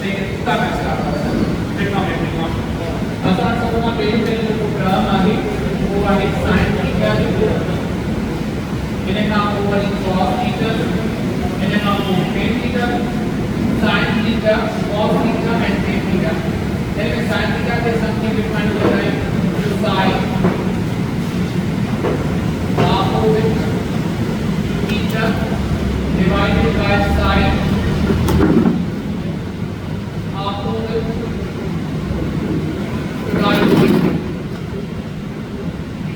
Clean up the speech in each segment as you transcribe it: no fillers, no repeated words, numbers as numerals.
लेकिन इसका मैं स्टार्ट ट्रिग्नोमेट्री में असां सभा पहिरीं जेको टर्म आहे उहो आहे sin थीटा इन्हें खां पोइ वरी cos थीटा इन्हें खां पोइ tan theta sin theta cos theta and tan theta यानी sin थीटा के समथिंग डिफाइन हो रहा है sin opposite theta divided by sin opposite right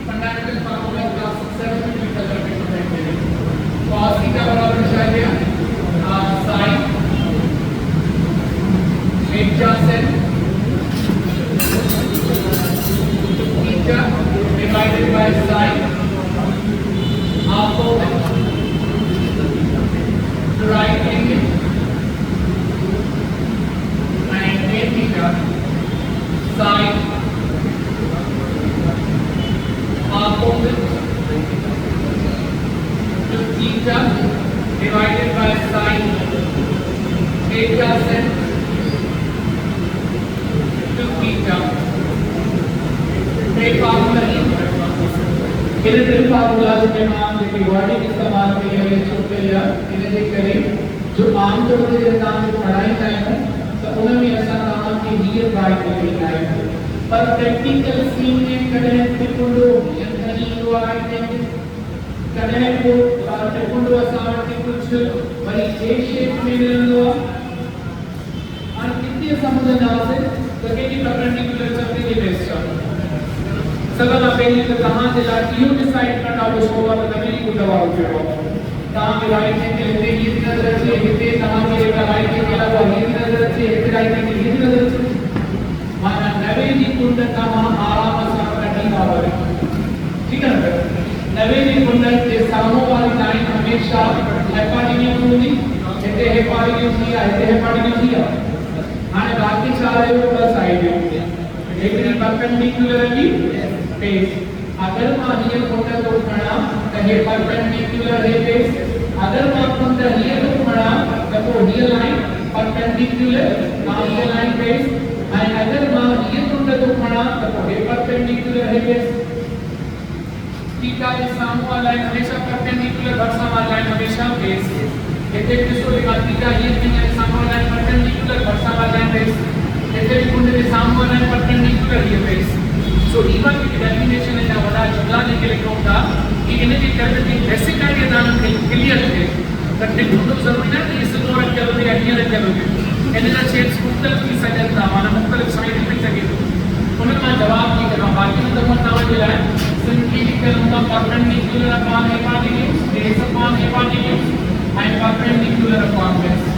fundamental formula class 7 में भी कलर में पढ़ेंगे cos थीटा बराबर चाहिए sin adjacent theta divided by sin opposite right angle and tan theta sin opposite to theta divided by sin adjacent to theta. एक formula है इन्हें तीन फार्मूला के नाम देखिए वर्डिंग इस्तेमाल किए हुए छोटे या इन्हें देख करें जो आमतौर पर ये काम जो पढ़ाई जाए हैं तो उन्हें ऐसा नाम कि रियल राइट लिखी जाए पर प्रैक्टिकल सीन में करें त्रिकोणों यानी जो राइट एंगल करें को त्रिकोणों असामर्थ्य कुछ वही ए शेप में मिलने और कितने समझना से तो कि परपेंडिकुलर चलते के बेस सगल पहले तो कहां से लाती यू डिसाइड करना उसको अब तभी को दबाव करो कहां पे राइट है कहते हैं ये नजर से कहते हैं कहां पे राइट है क्या वो ये नजर से एक राइट है ये नजर से माना नवेदी कुंड का आराम से करनी पावर ठीक है ना नवेदी कुंड के सामने वाली लाइन हमेशा हेपाटिनियम होगी कहते हैं हेपाटिनियम किया कहते हैं हेपाटिनियम किया आने बाकी सारे ऊपर साइड में लेकिन परपेंडिकुलर है फेस अगर मान ये कोटा तो खड़ा तो ये परपेंडिकुलर है फेस अगर मान कोटा ये तो खड़ा तो वो ये लाइन परपेंडिकुलर ना ये लाइन फेस और अगर मान ये कोटा तो खड़ा तो वो ये परपेंडिकुलर है फेस थीटा के सामने वाला लाइन हमेशा परपेंडिकुलर वर्सा वाला लाइन हमेशा फेस कहते हैं इसको लिखा थीटा ये थीटा के सामने वाला लाइन परपेंडिकुलर वर्सा वाला लाइन फेस कहते हैं कुंड के सामने वाला लाइन परपेंडिकुलर ये face So even with definition in our जुमला के लिए होगा कि इन्हें भी करते हैं बेसिक आइडिया दान क्लियर है but देखो जरूरी ना कि इस दौरान चलोगे या नहीं चलोगे इन्हें ना शेप्स मुख्तलिफ की सजन था माना मुख्तलिफ साइड में सके उन्हें मैं जवाब नहीं कर रहा बाकी तो हम नाम दिला है सिंपली लिखूंगा perpendicular upon hypotenuse base upon hypotenuse and perpendicular upon base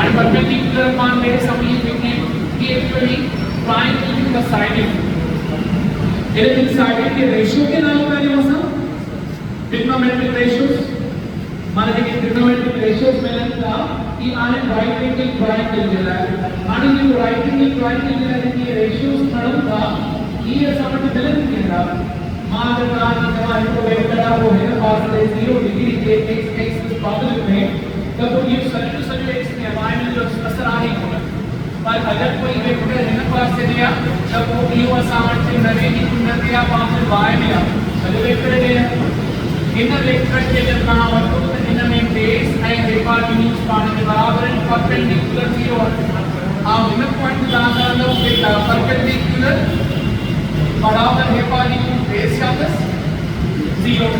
and perpendicular upon base हम ये लिखें कि एक्चुअली triangle की साइड इलेक्ट्रिक साइड के रेशियो के नाम का ये मसला ट्रिग्नोमेट्रिक रेशियोस माने कि ट्रिग्नोमेट्रिक रेशियोस में लगता कि आने राइट एंगल ट्रायंगल मिला है आने ये राइट एंगल ट्रायंगल मिला है कि रेशियोस खड़ा था ये समझ मिलन के ना मान का जमा इनको वेक्टर वो है ना पास 0 डिग्री के x प्रॉब्लम में तब ये सभी x में y में जो असर आ ही होगा पर अगर कोई वेक्टर है ना पास से दिया तब वो u सामर्थ्य नवेदी कुंड दिया पास में y मिला अगर वेक्टर है इन वेक्टर के जब कहां वस्तु तो इन में बेस है हाइपोटेन्यूज पाने के बराबर है परपेंडिकुलर 0 आप इन पॉइंट का करना है परपेंडिकुलर बराबर हाइपोटेन्यूज बेस का 0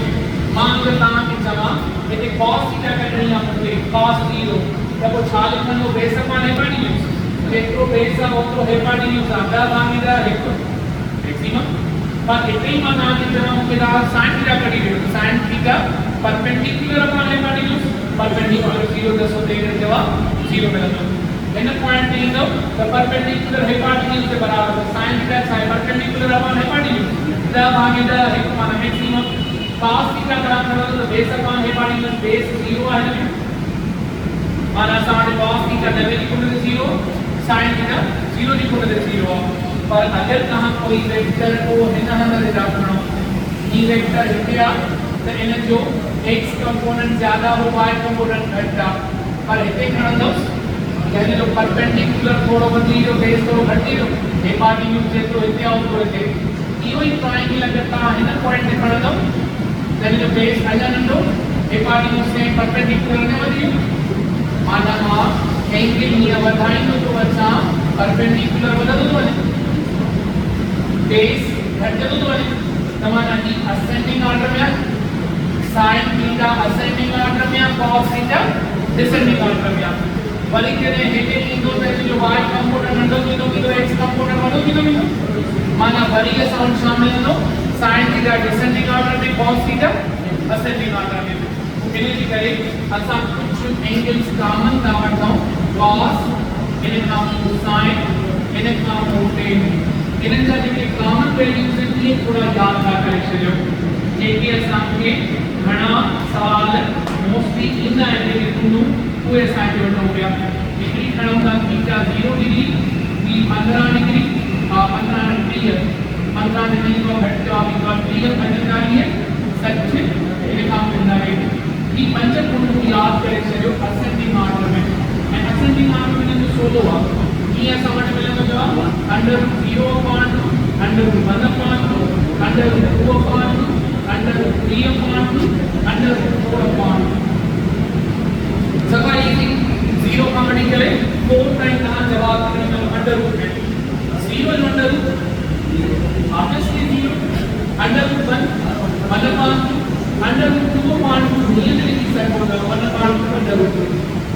मान लो ता की जमा ये cos थीटा कर रही है आपके cos 0 तब वो छाल लिखना बेस अपॉन हाइपोटेन्यूज एकरो बेस ओतो हाइपोटेन्यूज आधा भागीदार एक मैक्सिमम पर इतनी माना कि जब हम के दार sin थीटा कर दिए sin theta perpendicular upon hypotenuse perpendicular 0 10 होते हैं जवाब 0 मिलता है इन पॉइंट पे द परपेंडिकुलर हाइपोटेन्यूज के बराबर sin theta sin perpendicular upon hypotenuse आधा भागीदार एक माना मैक्सिमम cos थीटा बराबर तो बेस अपॉन हाइपोटेन्यूज बेस 0 है माना साढ़े cos थीटा नवेदी कुंड 0 sin थीटा 0 की कुंड 0 पर अगर कहां कोई वेक्टर को हिना हमें रखना ई वेक्टर हिया तो इन जो x कंपोनेंट ज्यादा हो y कंपोनेंट घटता पर इते खणंदो यानी जो परपेंडिकुलर थोड़ो वधी जो बेस थोड़ो घटी जो हिपाटिन्यूज जेतिरो हिते आउं थो हिते इहो ई ट्रायंगल अगरि तव्हां हिन पॉइंट ते खणंदव यानी जो बेस अञा नंढो हिपाटिन्यूज से परपेंडिकुलर ने वधी माना मां एंगल हीअं वधाईंदो थो अचां परपेंडिकुलर वधंदो थो वञे बेस घटिजंदो थो वञे त माना ही असेंडिंग ऑर्डर में आहे sin थीटा असेंडिंग ऑर्डर में आहे cos थीटा डिसेंडिंग ऑर्डर में आहे वरी कॾहिं हेठे ईंदो त जो y कंपोनेंट नंढो थींदो x कंपोनेंट वॾो थींदो माना वरी असां शामिल कंदो sin थीटा डिसेंडिंग ऑर्डर में cos थीटा असेंडिंग ऑर्डर में इन जे करे असां कुझु एंगल्स कॉमन था वठूं cos इन खां sin इन खां tan इन्हनि जा जेके कॉमन वैल्यूज़ आहिनि इहे थोरा यादि था करे छॾियो जेके असांखे घणा सवाल मोस्टली ईंदा आहिनि जेके टूनूं उहे असांखे वठूं पिया हिकिड़ी खणूं था थीटा 0 डिग्री ॿी 15 डिग्री 15 न 30 15 में नहीं तो घटि जो आहे 30 45 60 इन खां पोइ 90 ही पंज टूनूं यादि करे छॾियो असेंडिंग ऑर्डर में ऐं असेंडिंग ऑर्डर में जो सोलो आहे कीअं असां वटि मिलंदो पियो आहे under 0 upon under 1 upon under 2 upon under 3 upon under 4 upon सभा इजी 0 खां वठी करे 4 ताईं तव्हां जवाब ॾिनो अंडर रूट में 0 जो under root obviously 0 under root 1 upon under root 2 upon नियम लिखी सघो था 1 अपॉन अंडर रूट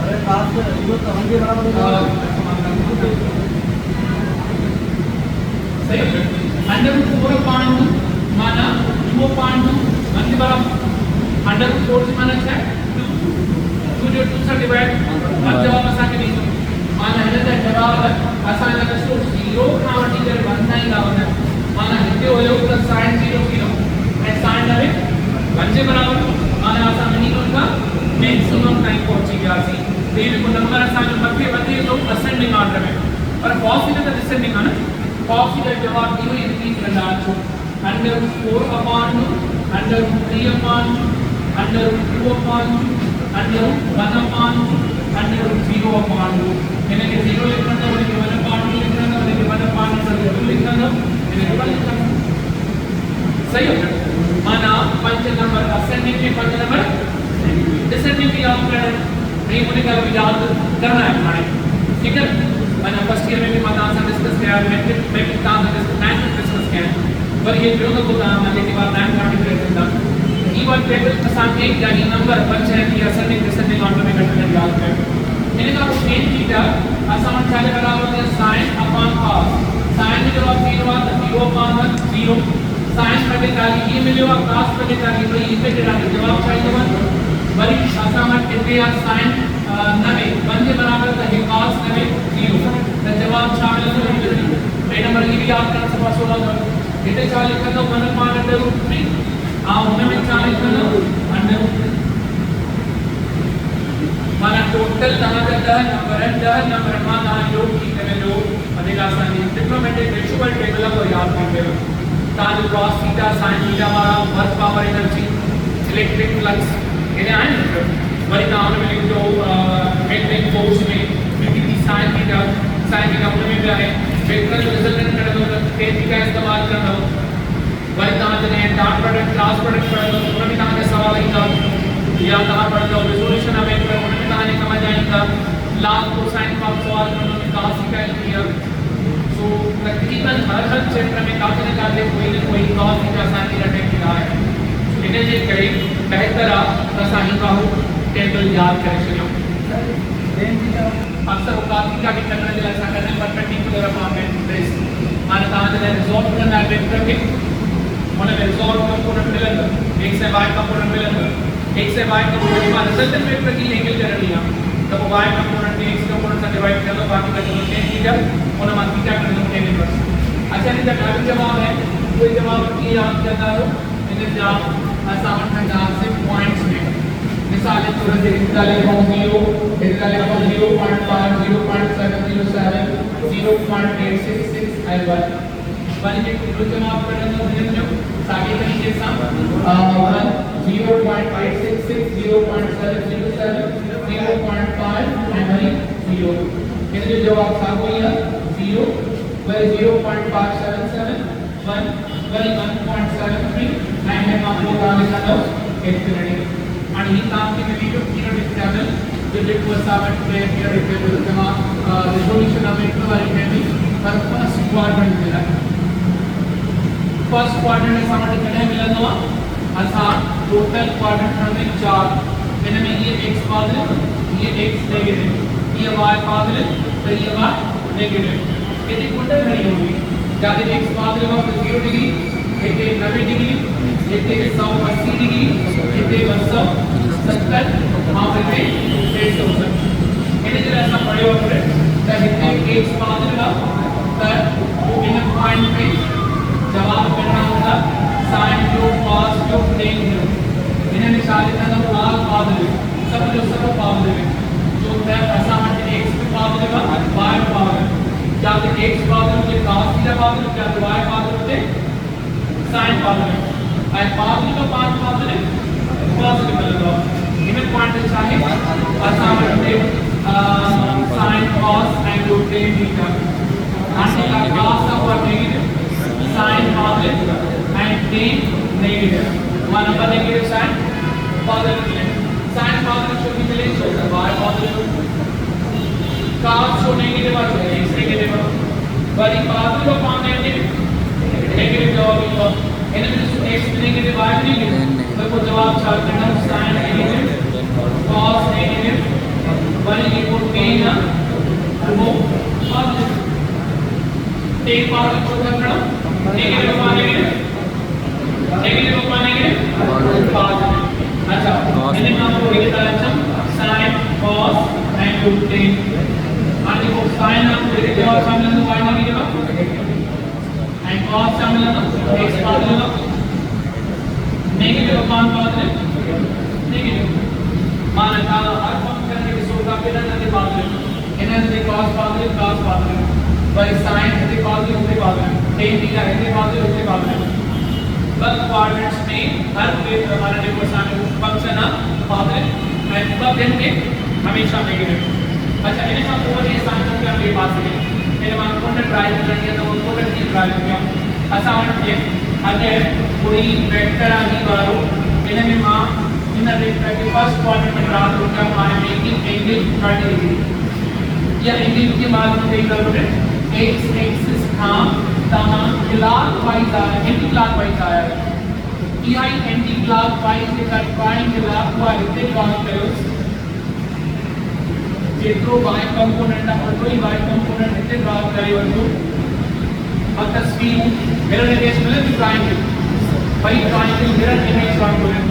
अरे पास में 0 तो हम के बराबर सही अंडर रूट 4 अपॉन माना 2 अपॉन 1 के बराबर अंडर रूट 4 माना क्या 2 जो 2 से डिवाइड अब जवाब असांखे ॾींदो माना हिन जा जवाब असांजा ॾिसो 0 खां वठी करे 1 ताईं था वञनि माना हिते हुयो त sin 0 किलो ऐं sin 9 1 जे बराबर माना असां मिनिमम खां मैक्सिमम ताईं पहुची वियासीं त इहो जेको नंबर असांजो मथे वधे थो असेंडिंग ऑर्डर में पर cos थीटा त डिसेंडिंग आहे न cos थीटा जो जवाब इहो ई रिपीट कंदा अचो under root 4 upon under root 3 upon under root 2 upon under root 1 upon under root 0 upon इनके 0 लिखंदो इनके 1 अपॉन लिखंदो इनके 1 अपॉन 2 लिखंदो इनके 1 लिखंदो सही हो माना 5 नंबर असेंडिंग में 5 नंबर डिसेंडिंग भी याद करना नहीं मुझे का याद करना है हमारे ठीक है मैंने फर्स्ट ईयर में भी माना से डिस्कस किया मैट्रिक में भी काम डिस्कस किया पर ये जो तो काम है के बाद 943 था इवन टेबल असांखे यानी नंबर 5 है कि असेंडिंग डिसेंडिंग ऑर्डर में घटना याद कयो इन का tan थीटा असां वटि छा बराबर है sin अपॉन cos sin जो जवाब 0 आहे 0 अपॉन 0 sin बटे 40 ये मिलियो आहे cos बटे 40 तो इसे के जवाब छा ईंदो वरी असां वटि हिते आहे sin 90 1 जे बराबर त हे cos 90 0 त जवाब छा मिलंदो टे नंबर की भी याद करण सफा 16 अथव हिते छा लिखंदो 1 अपॉन अंडर रूट 3 हुन में छा लिखंदो अंडर रूट माना टोटल तव्हांजा 10 नंबर मां तव्हां योग थी करे जो अॼु असांजी ट्रिग्नोमेट्रिक रेशियो टेबल को यादि कोन कयो तव्हांजो cos थीटा sin थीटा वारा work power energy electric flux इन्हें आहिनि वरी तव्हां हुन में लिखिजो मैग्नेटिक फोर्स में क्योंकि sin थीटा हुन में भी आहे वेक्टर जो रिजल्टेंट कढंदो त tan थीटा इस्तेमालु कंदो वरी तव्हां जॾहिं डॉट प्रोडक्ट क्रास प्रोडक्ट पढ़ंदो हुन में तव्हांखे सवाल ईंदा या तव्हां पढ़ंदो रिजोल्यूशन ऑफ वेक्टर हुन में तव्हांजे कम जा ईंदा लास्ट कोसाइन का सवाल करणो में cos थीटा ईंदी आहे सो तकरीबन हर चैप्टर में काफ़ी न काफ़ी कोई न कोई cos theta sin theta tan theta आहे इन जे करे बेहतर आहे त असां ही बाहु टेबल यादि करे छॾियूं अक्सर cos थीटा के करण जे लाइ असां कंदा आहियूं परपेंडिकुलर अपॉन बेस माना तव्हां जॾहिं रिज़ॉल्व कंदा वेक्टर खे हुन में रिज़ॉल्व कंपोनेंट मिलंदो x से y कंपोनेंट मिलंदो x से y कंपोनेंट मां रिजल्टेंट वेक्टर की एंगल करणी आहे त पोइ y कंपोनेंट खे x कंपोनेंट सां डिवाइड कंदो बाक़ी बचंदो tan थीटा हुन मां थीटा कढंदो tan इनवर्स अच्छा हिन जा ॾाढा जवाब आहिनि उहे जवाब कीअं यादि कंदा आहियो इन जा असां वठंदासीं पॉइंट्स में मिसाल के तौर ते हिकु लिखूं 0 हिकु लिखूं 0.5 0.707 0.866 ऐं 1 वरी जे पूरो जवाब कढंदो हिननि जो साॻे तरीक़े सां 1 0.866 0.707 0.5 ऐं वरी 0 हिन जो जवाब साॻियो ई आहे 0 वरी 0.577 1 वरी 1.73 ऐं हिन खां पोइ तव्हां लिखंदव इंफिनिटी। हाणे ही तव्हांखे मिली पीरियडिक टेबल जो जेको असां वटि पीरियडिक टेबल तमामु रिज़ोल्यूशन में हिकु वारी ठहंदी पर फर्स्ट क्वाड्रेंट जे लाइ फर्स्ट क्वाड्रेंट असां वटि कॾहिं मिलंदो आहे असां टोटल क्वाड्रेंट में 4 हिन में ये x पॉजिटिव ये x नेगेटिव ये y पॉजिटिव तो ये y नेगेटिव यदि कुंडल घणी होगी जाते x पॉजिटिव हो तो 0 डिग्री इते 90 डिग्री इते 180 डिग्री इते 270 हां इते 150 इने जरा ऐसा पढ़ियो करे त इते x पॉजिटिव है त इन पॉइंट पे जवाब करना होगा sin जो cos जो tan जो इन्हें निशान लिखना तो all पॉजिटिव सब जो सब पॉजिटिव जो है ऐसा मत x पॉजिटिव है y पॉजिटिव जाते x पॉजिटिव के cos थीटा पॉजिटिव जाते y पॉजिटिव के sin पॉजिटिव आई पॉजिटिव का पार्ट पॉजिटिव मिलेगा इन्हें पॉइंट चाहिए ऐसा मत sin cos and tan theta and का cos और negative sin positive and tan negative one number negative sign positive sin positive should be placed so y positive cos so negative or x negative but positive upon negative जवाब होगा इन्हें x negative y negative तो को जवाब चार करना sin negative cos negative बड़ी ये को tan वो positive tan positive को करना negative upon negative positive अच्छा इन्हें हम को ये तरह sin cos and tan आगे को sin हम को ये जवाब शामिल है y negative and cos शामिल है x positive negative upon positive negative माना था हर फंक्शन के सोचा के ना positive इन्हें से cos positive by sin है positive होते positive tan थीटा है positive होते positive बस कोऑर्डिनेट्स में हर पे हमारा जो फंक्शन है positive एंड सब में हमेशा नेगेटिव अच्छा इन्हें हम और ये साइन को क्या ले पास है इन्हें हम कौन ड्राइव करनी है तो वो कौन सी ड्राइव किया आसान है अगर कोई वेक्टर आनी वालो इन्हें में मां इन वेक्टर के फर्स्ट क्वाड्रेंट में ड्रा होगा हमारे मेकिंग एंगल 30 डिग्री या एंगल के बाद हम देख रहे हैं x एक्सिस था तमाम क्लॉकवाइज आया एंटी क्लॉकवाइज आया ई एंटी क्लॉकवाइज के ट्रायंगुलर को इते ड्रा करो जेतो y कंपोनेंट और कोई y कंपोनेंट इते ड्रा करे वठो और तस्वीर मिरर इमेज मिले तो ट्रायंगल भाई ट्रायंगल मिरर इमेज ड्रा करो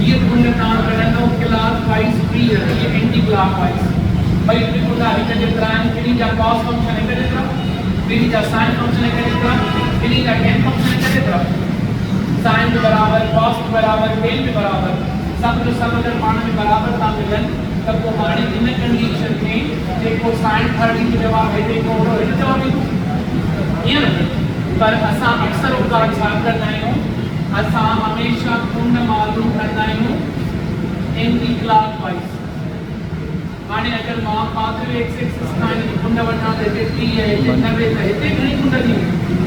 ये कुंड नाम करना क्लॉकवाइज फ्री है ये एंटी क्लॉकवाइज भाई देखो दा इते जो ट्रायंगल का cos फंक्शन है इते फिर जा sin फंक्शन है इते फिर जा tan फंक्शन है इते sin के बराबर cos के बराबर tan के बराबर सब जो सब अगर मान में बराबर था मिलन तब वो हमारी इन कंडीशन में देखो sin 30 के जवाब है देखो और इन जवाब ये पर असा अक्सर उदाहरण छाप करना है असा हमेशा कुंड मालूम करना है एंटी क्लॉकवाइज माने अगर मां पाथवे x एक्सिस का इन कुंड वठा देते 3 है इतने नवे है इतने घणी कुंड दी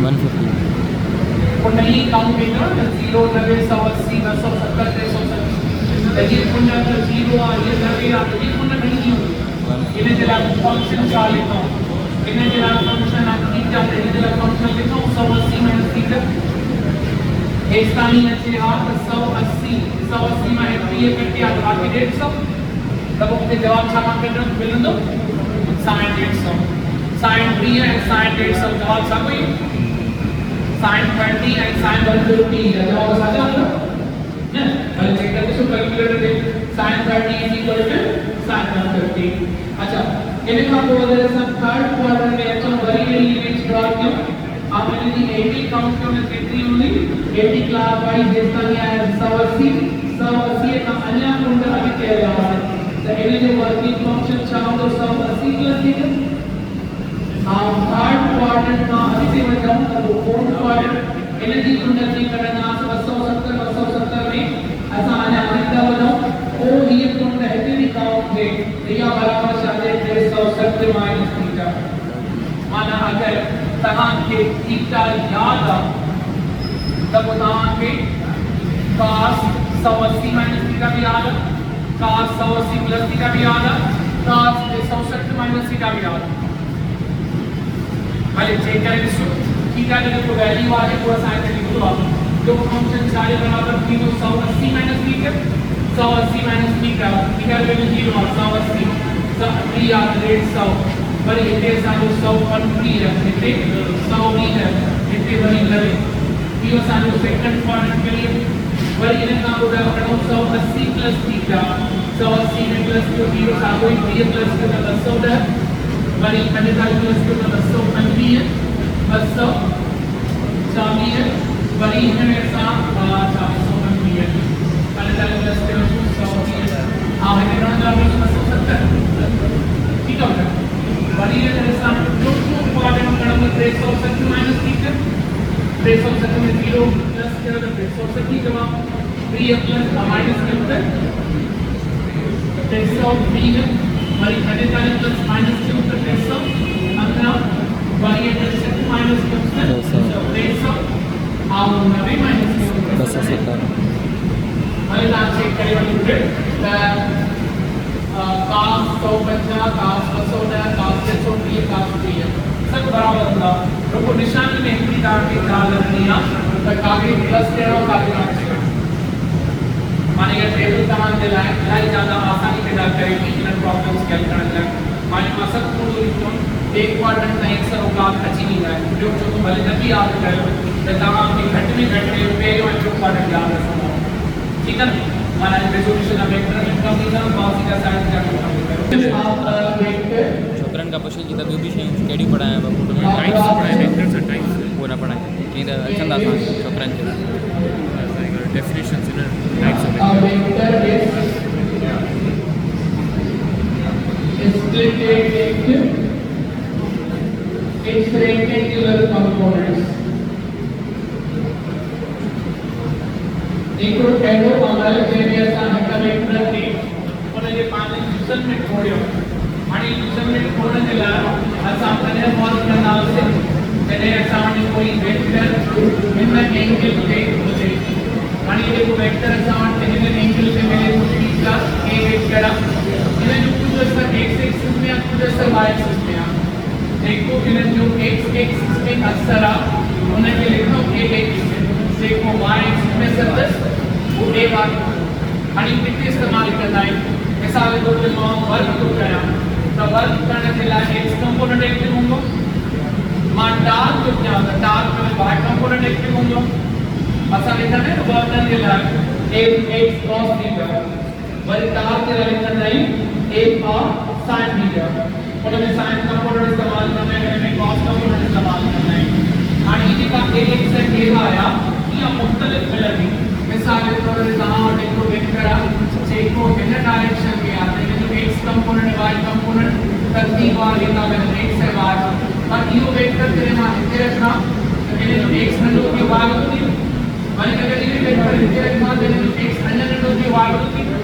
150 कुंड ही काउंट करो 0 90 180 270 370 ये कुंड अगर 0 आ ये 90 आ ये कुंड नहीं होगी इन्हें जरा फंक्शन का लिखो इन्हें जरा फंक्शन आप थीटा इन्हें जरा फंक्शन लिखो 180 माइनस थीटा एक स्थानी अच्छे आप 180 में ये करके आप बाकी 150 तब अपने जवाब छापा करना मिलन दो sin 150 sin 3 and sin 150 जवाब छापो ये sin 30 and sin 150 जवाब साजा होगा ना पहले चेक करते हैं calculator they sin 30 is equal to sin 150 अच्छा इन्हें का बोल रहे हैं थर्ड क्वाड्रेंट में अच्छा वरी इमेज ड्रा किया आपने दी 80 काउंट करने कितनी होगी 80 क्लॉकवाइज जितना ये है 180 का अन्य कुंड आगे क्या जा रहा है तो इन्हें जो वर्किंग फंक्शन चाहो तो 180 प्लस थीटा आप थर्ड क्वाड्रेंट में अभी से मैं जाऊं तो फोर्थ क्वाड्रेंट इन्हें दी कुंड की करना 270 में ऐसा आने आगे बताओ ओ ये कुंड है कि काउंट है या बराबर शायद 170 माइनस माना अगर तहां के थीटा याद आ तब तहां के cos 180 माइनस थीटा भी याद आ, cos 180 प्लस थीटा भी याद आ, cos 160 माइनस थीटा भी याद आ। भले चेक करें इसको, थीटा के जो वैल्यू आ जाए पूरा साइन लिख दो आप, जो फंक्शन सारे बराबर थी तो 180 minus theta, 180 minus theta, theta value 0 आ 180, so 3 आ 150 पर इतने सारे 150 है, इतने 100 भी है, इतने बड़ी लगे ये सारे सेकंड क्वाड्रेंट के लिए पर इन्हें काम होगा अपना 180 प्लस थीटा, 180 में प्लस को 0 सारे ये प्लस के मतलब 100 है, पर इतने सारे प्लस के मतलब 150 है, 200 40 है, पर इन्हें ऐसा 450 है, पर सारे प्लस के 100 है, आप इन्हें ना जाओ तो 70 ठीक है। बड़ी है ऐसा जो क्वाड्रेंट कड़म 360 माइनस थीटा, 360 में 0 प्लस के मतलब 360 जमा 3 प्लस माइनस के अंदर 303 है, बड़ी 45 प्लस माइनस के ऊपर 300 अंदर बड़ी है 360 माइनस के ऊपर 300 और 90 माइनस के ऊपर 270 बड़ी आप चेक करें वाली cos 150 cos 200 cos 300 cos 3 सब बराबर होगा तो को निशान में एंट्री डाल के डाल रखनी है तो काफी प्लस के और काफी माइनस मानेगा टेबल कमांड दे लाई ज्यादा आसानी से डाल करेगी इन प्रॉब्लम्स कैल करने लग माने मसक पूर्ण लिखो एक क्वाड्रेंट का आंसर होगा अच्छी नहीं है जो तो भले जल्दी याद करो तो तमाम के घट में पे और जो क्वाड्रेंट याद रखना ठीक है माना रेजोल्यूशन ऑफ वेक्टर इनकम का कॉस का साइन का आप वेक्टर छोकरन का क्वेश्चन किताब भी शेन स्टडी पढ़ाया है बाबू में टाइप्स पढ़ाया है वेक्टर्स और टाइप्स वो ना पढ़ाया है ये अच्छा था छोकरन के definitions in types of vector is split into its rectangular components एक एडो हमारे जेरियाचा वेक्टर थे उन्हें पाणी डिविजन में छोड़ो आणि डिविजन में छोड़ने दिला असा आपने बहुत नाव से मैंने ऐसा कोई वेक्टर इन एंगल पे मुझे आणि ये वेक्टर ऐसा इन एंगल पे मैंने कुछ का ए वेक्टर इन्हें जो कुछ ऐसा x एक्सिस में या कुछ ऐसा y एक्सिस में देखो इन्हें जो x एक्सिस में अक्सर उन्हें के लिखो a एक्सिस देखो y एक्सिस में सतत वो ए बार आणि किती इस्तेमाल करना है मिसाल के तौर पे हम वर्ग को करा तो वर्ग करने के लिए x कंपोनेंट एक्टिव होंगे मान डार्क तो क्या होता है डार्क में y कंपोनेंट एक्टिव होंगे ऐसा लिखना है वर्ग करने के लिए a x cos थीटा वर्ग डार्क के लिए लिखना है a और sin थीटा और हमें sin कंपोनेंट इस्तेमाल करना है हमें cos कंपोनेंट इस्तेमाल करना है आणि इसी का a x से a आया या मुख्तलिफ मिलेगी मिसाल के तौर पे जहां देखो वेक्टर देखो भिन्न डायरेक्शन में आते हैं जो x कंपोनेंट y कंपोनेंट तरतीब वाले का मतलब x है y और ये वेक्टर तेरे में इतने रखना तो ये जो x नंबर की y होती है माने अगर ये वेक्टर इतने रखना तो ये जो x अन्य नंबर की y होती है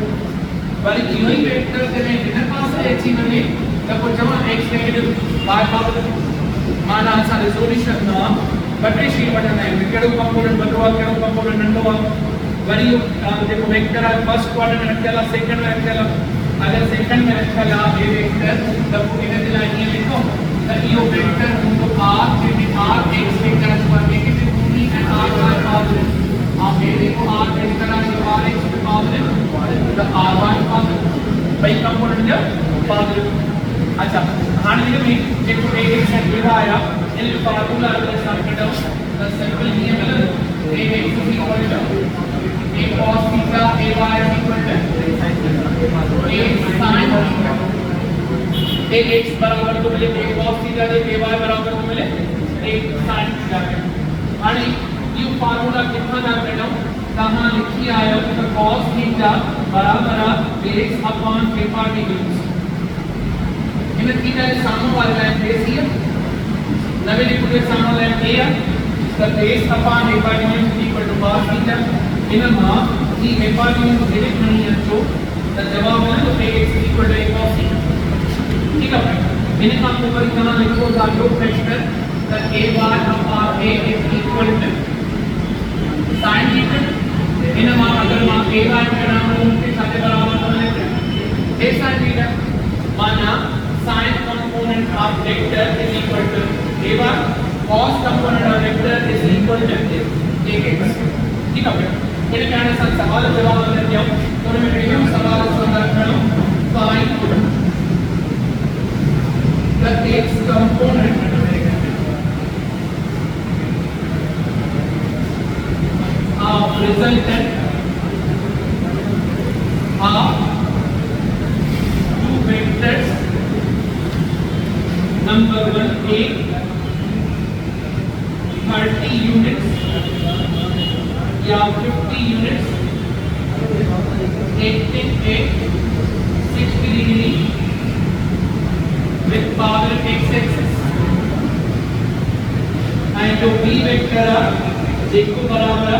बल्कि यही वेक्टर तेरे भिन्न पास है अच्छी बने तब वो जमा x नेगेटिव y पावर माना ऐसा रेजोल्यूशन ना बटेशी बटन है केड़ो कंपोनेंट बदलवा केड़ो कंपोनेंट नंडवा वरी देखो वेक्टर फर्स्ट क्वाड्रेंट में रखेला सेकंड में रखेला अगर सेकंड में रखेला ये वेक्टर तब इन्हें दिला ये लिखो तो ये वेक्टर उनको r के भी r x वेक्टर पर नेगेटिव होगी एंड r y पॉजिटिव आप ये देखो r के तरह से r x पे पॉजिटिव तो r y पॉजिटिव भाई कंपोनेंट जब पॉजिटिव अच्छा हां ये देखो एक एक सेट लिखा आया इन फार्मूला के साथ कटो द सिंपल नियम है a x equal to a cos theta a y equal to a sin theta a x बराबर को मिले a cos थीटा दे a y बराबर को मिले a sin थीटा आणि ये फार्मूला कितना था बेटा कहां लिखी आया तो cos थीटा बराबर base अपॉन a पार्टिकल्स इनमें थीटा के सामने वाला लाइन बेस है नवे लिखो के सामने लाइन a है the base upon a particle is equal to cos theta इनमें की a particle को डायरेक्ट नहीं है तो जवाब है तो a x equal to a cos theta ठीक है इन्हें आप ऊपर इतना लिखो the group vector the a bar of r a is equal to sin theta. इन्हें आप अगर आप a bar के नाम के साथ बराबर कर लेते हैं a sin थीटा माना sin component of vector is equal to a bar cos component of vector is equal to ax। ठीक है इन्हें कहने से सवाल जवाब देते हैं तो मैं वीडियो सवाल संदर्भ करूं find the x component of resultant of two vectors number 1 a 30 units या 50 units 18 a 60 degree with power x-axis and जो b vector है देखो बराबर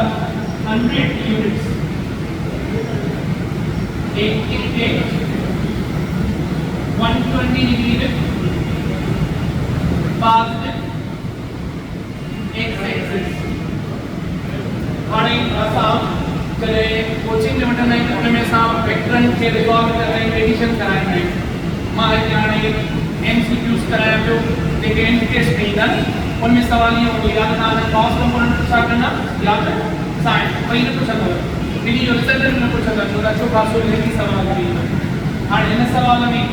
100 units 88 120 degree with positive x-axis और एक आसान चले कोचिंग में मतलब नहीं करने में साम वेक्टर के रिकॉर्ड कर रहे हैं एडिशन कराएंगे मार जाने एमसीक्यूज कराया जो सेकेंड टेस्ट नहीं था उनमें सवाल ये होगा याद रखना है कॉस कंपोनेंट पूछा करना याद है साइन पहले पूछा था लेकिन जो रिजल्ट में पूछा था जो अच्छो खासो लेकी सवाल करी और इन सवाल में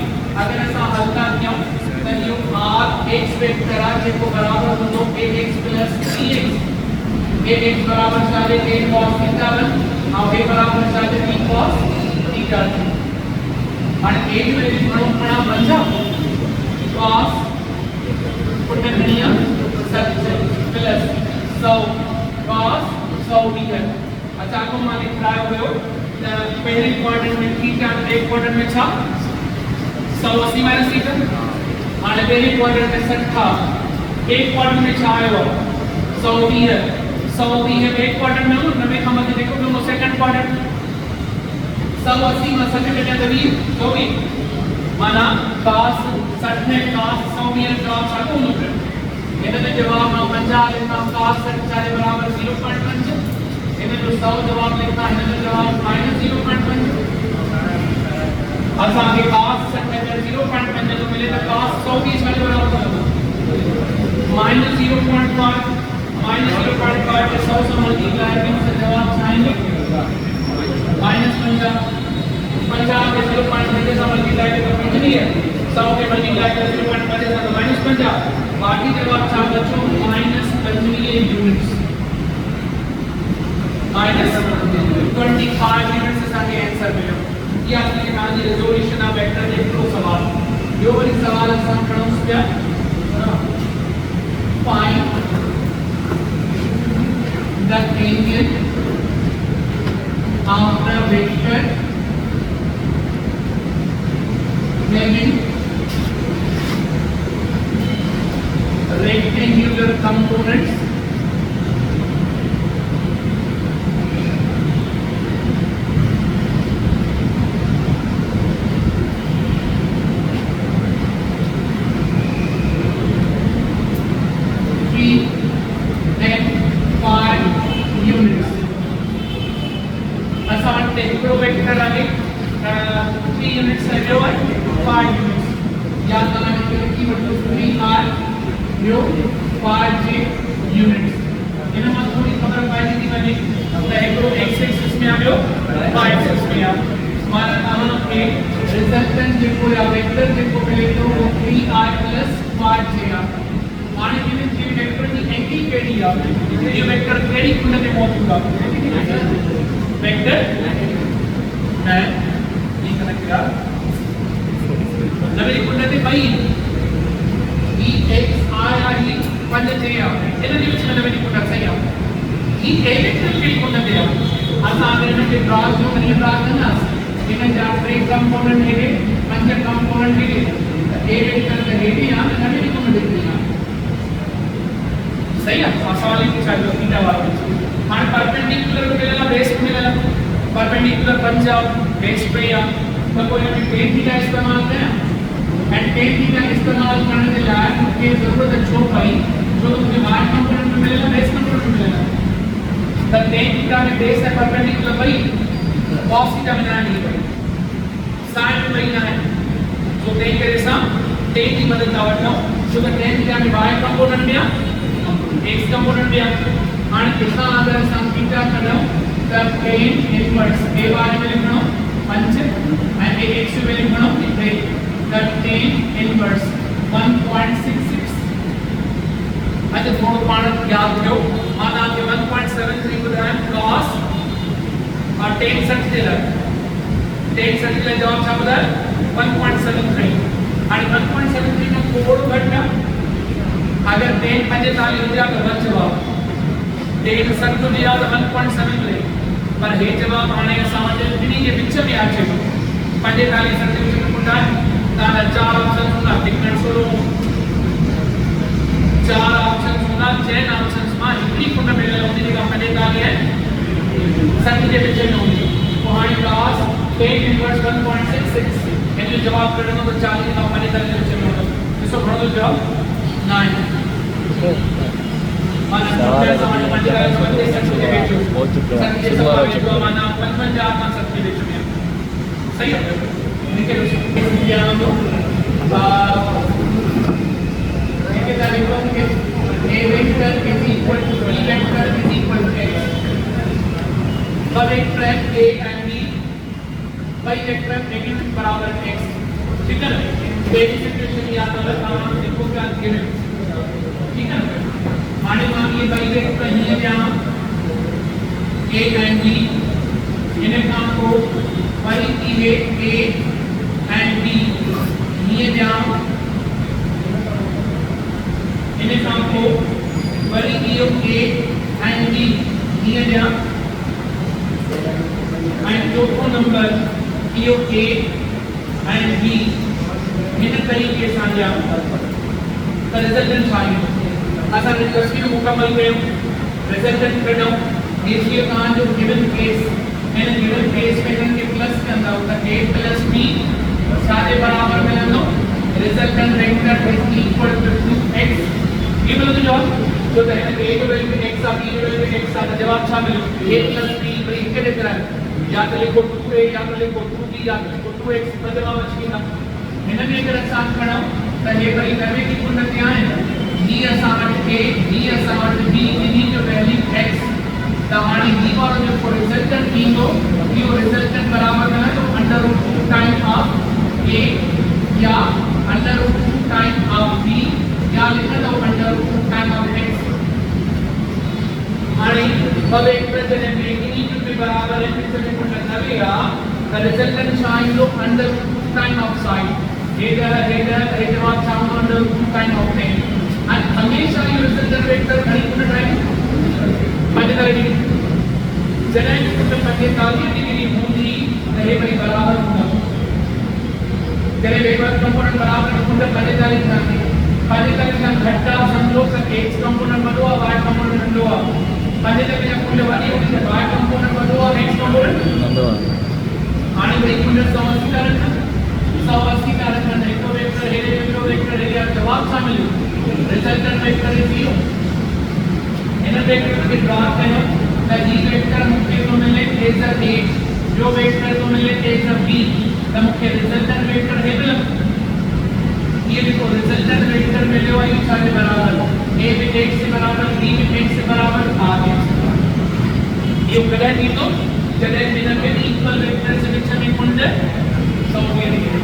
अगर ऐसा हल का क्यों तो ये r x वेक्टर आ जेको बराबर होतो ax + 3x ax बराबर चाहे a cos थीटा और a बराबर चाहे b cos थीटा और a की वैल्यू बड़ा बन जाओ cos पुटनिया सच प्लस 100 cos 100 थीटा। अच्छा को मान लिखा हुए पहले क्वाड्रेंट में थीटा एक क्वाड्रेंट में था 180 माइनस थीटा और पहले क्वाड्रेंट में 60 एक क्वाड्रेंट में छा आयो 100 भी है एक क्वाड्रेंट में हूं नवे हम देखो तो सेकंड क्वाड्रेंट 180 में 60 में तभी तो भी माना cos 60 में cos 100 में जवाब साको नो इन्हें जवाब ना 50 लिखना cos 60 चाहे बराबर 0.5 इन्हें जो 100 जवाब लिखना है इन्हें जवाब -0.5 असा के cos 60 में 0.5 जो मिले तो cos 100 की इसमें बराबर -0.5 के 100 से मल्टीप्लाई करने से जवाब आएंगे -50 के 0.5 से मल्टीप्लाई करके कुछ नहीं है 100 के मल्टीप्लाई करके 0.5 से तो -50 बाकी जवाब था बच्चों -25 यूनिट्स -25 यूनिट्स से आगे आंसर मिलो ये आपने कहा जी रेजोल्यूशन ऑफ वेक्टर देख लो सवाल जो बड़ी सवाल आसान करो उस पे find the angle of the vector having rectangular components सही है सवाल ही पूछा जो थीटा वाला मान परपेंडिकुलर मिलेला बेस मिलेला परपेंडिकुलर बन जाओ बेस पे या तो कोई भी टेन थीटा इस्तेमाल करें एंड टेन थीटा इस्तेमाल करने के लायक मूंखे ज़रूरत छो पई जो मूंखे y कंपोनेंट में मिलेगा बेस कंपोनेंट में मिलेगा त टेन थीटा में बेस है परपेंडिकुलर पई cos थीटा में ना नहीं पई sin में ना है तो टेन करे सा टेन की मदद का वठो जो त टेन थीटा में y कंपोनेंट में x कंपोनेंट में हाणे कितना अगर असां थीटा कढूं त टेन इनवर्स a y में लिखणो 5 ऐं x में लिखणो 3 त टेन इनवर्स 1.66 अच्छा थोड़ो पाण याद कयो मां तव्हांखे 1.73 ॿुधायां cos और tan 60 जे लाइ tan 60 लाइ जवाब छा ॿुधायो 1.73 हाणे 1.73 खां थोड़ो घटि अगर tan 45 हुजे त बच जवाब tan 60 हुजे त 1.73 पर हे जवाब हाणे असां वटि ॿिन्ही जे विच में अचे 45 60 विच में कोन आहे तव्हां चार ऑप्शन हूंदा टिकट सोलो चार ऑप्शन हूंदा चइनि ऑप्शंस मां हिकिड़ी कुंड में हूंदी जेका 45 ऐं 60 जे विच में हूंदी पोइ हाणे cos tan इनवर्स 1.66 हिन जो जवाब कढंदो त 40 खां 45 जे विच में हूंदो ॾिसो घणो जवाब 9 माना सवाल समझ में आ रहा है 60 के विच बहुत चुका है सवाल जो माना 55 खां 60 के विच में सही है निकल यहाँ तो देखिए ताकि कि a vector is equal to b vector is equal to x b vector a and b y vector negative बराबर x ठीक है ना बेसिक सिचुएशन याद रखना देखो क्या गिवन ठीक है ना माने मान ये y वेक्टर ही है यहाँ a and b इन्हें काम को वही की a and b ये यहाँ इन्हें काम को वही की a and b ये यहाँ and चौथो नंबर की a and b इन तरीके से यहाँ का रिजल्टेंट चाहिए असां डिस्कस की मुकम्मल कयो रिजल्टेंट कढो देखिए कहां जो given case in given case में इनके प्लस के अंदर होता है a प्लस b सारे बराबर मिलंदो resultant vector is equal to x ये बोलो तो जवाब जो है a जो वैल्यू x आ b जो वैल्यू x आ जवाब क्या मिलो a प्लस b बड़ी के लिख रहा है या तो लिखो 2a या तो लिखो 2b या तो लिखो 2x तो जवाब अची ना इनमें अगर आसान करो तो ये बड़ी नवे की कुंड क्या है b असां वटि a b असां वटि b इन्ही जो वैल्यू x त हाणे b वारो जो रिजल्टेंट ईंदो इहो रिजल्टेंट बराबर है तो √2 टाइम ऑफ a या √2 टाइम ऑफ b या लिख दो √2 टाइम ऑफ x हाणे ब वेक्टर जने इन्ही जो बराबर है फिर से कुंड नवेगा द रिजल्टेंट छा ईंदो √2 टाइम ऑफ साइड ये जवाब छा हूंदो √2 टाइम ऑफ tan and हमेशा ये रिजल्टेंट वेक्टर घणी कुंड ठाहे 45 डिग्री जॾहिं कुंड 45 डिग्री हूंदी त हे ॿई बराबर हूंदा जॾहिं वेक्टर कंपोनेंट बराबर कुंड 45 ठहंदी 45 खां घटि आहे सम्झो त x कंपोनेंट वॾो आहे y कंपोनेंट नंढो आहे 45 खां कुंड वॾी हूंदी त y कंपोनेंट वॾो आहे x कंपोनेंट नंढो आहे हाणे ॿई कुंड 180 था रखनि 180 था रखनि हिकु वेक्टर हेॾे ॿियो वेक्टर हेॾे जवाब छा मिलियो resultant vector is 0 in vector के ड्रा कयो त ही वेक्टर मुझे तो मिले a सब a जो वेक्टर तो मिले a सब b त मुझे रिजल्टेंट वेक्टर है मिले ये देखो रिजल्टेंट वेक्टर मिले हुआ ये सारे बराबर a भी x से बराबर b भी x से बराबर आ गया ये कदा नहीं तो जब इन के इक्वल वेक्टर से विच में कुंड 100 डिग्री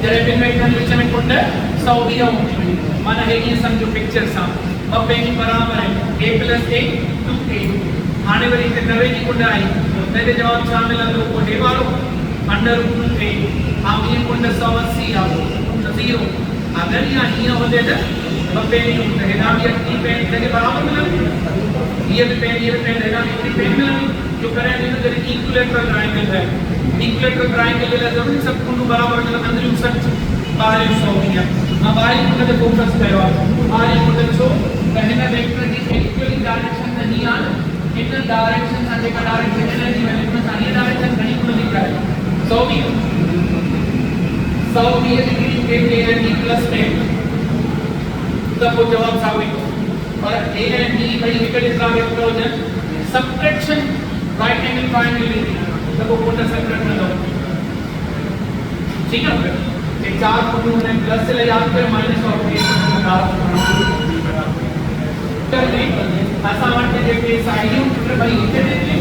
जब इन वेक्टर विच में कुंड 100 डिग्री माना है ये समझो पिक्चर सा अब बेगी बराबर है a प्लस a 2a हाने वरी के 90 की कुंड आई तेरे जवाब छा मिलंदो को हे वालो √2a हम ये कुंड 180 आ तो 0 अगर यहाँ ये हो जाए तो पेन है ना ये की पेन के बराबर मिलेगी ये भी पेन है ना ये पेन मिलेगी जो करें ये तो इक्विलेटरल ट्रायंगल है इक्विलेटरल ट्रायंगल ले जरूरी सब कुंड बराबर मतलब अंदर 60 बाहर 100 दिया अब बाहर कुंड पे फोकस करो बाहर कुंड छो कहना वेक्टर की एक्चुअली डायरेक्शन नहीं आ इन डायरेक्शन साथे का डायरेक्शन नहीं वैल्यू में सारी डायरेक्शन घणी कुंड दिख रहा है 100 भी 100 ये डिग्री के एंड ई प्लस में तब वो जवाब साबित हो और ए एंड ई भाई निकल इतना वेक्टर हो जाए सबट्रैक्शन राइट एंगल ट्रायंगल लेंगे तब वो कोटा सबट्रैक्शन हो ठीक है ये चार को हमने प्लस से ले जाते हैं माइनस और करते ऐसा वाटते जे के साइड भाई इथे देते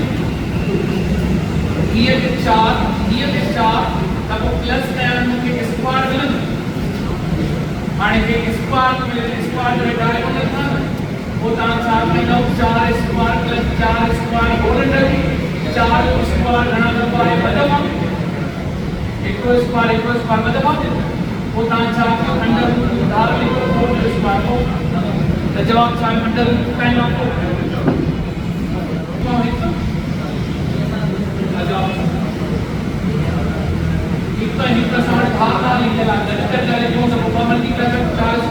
ये के 4 तब वो प्लस में के स्क्वायर मिलन आणि के स्क्वायर में स्क्वायर जो डायगोनल था वो ता 4 में 9 4 square plus 4 square whole under 4 square घना दबा है बदमा इक्वल स्क्वायर बदमा वो ता 4 का अंडर डाल लिखो 4 स्क्वायर को तो जवाब 4 अंडर 10 आपको इतना ही प्रसार भाग लिखे ला गणित कर जाए जो सब ऊपर मल्टीप्लाई कर 4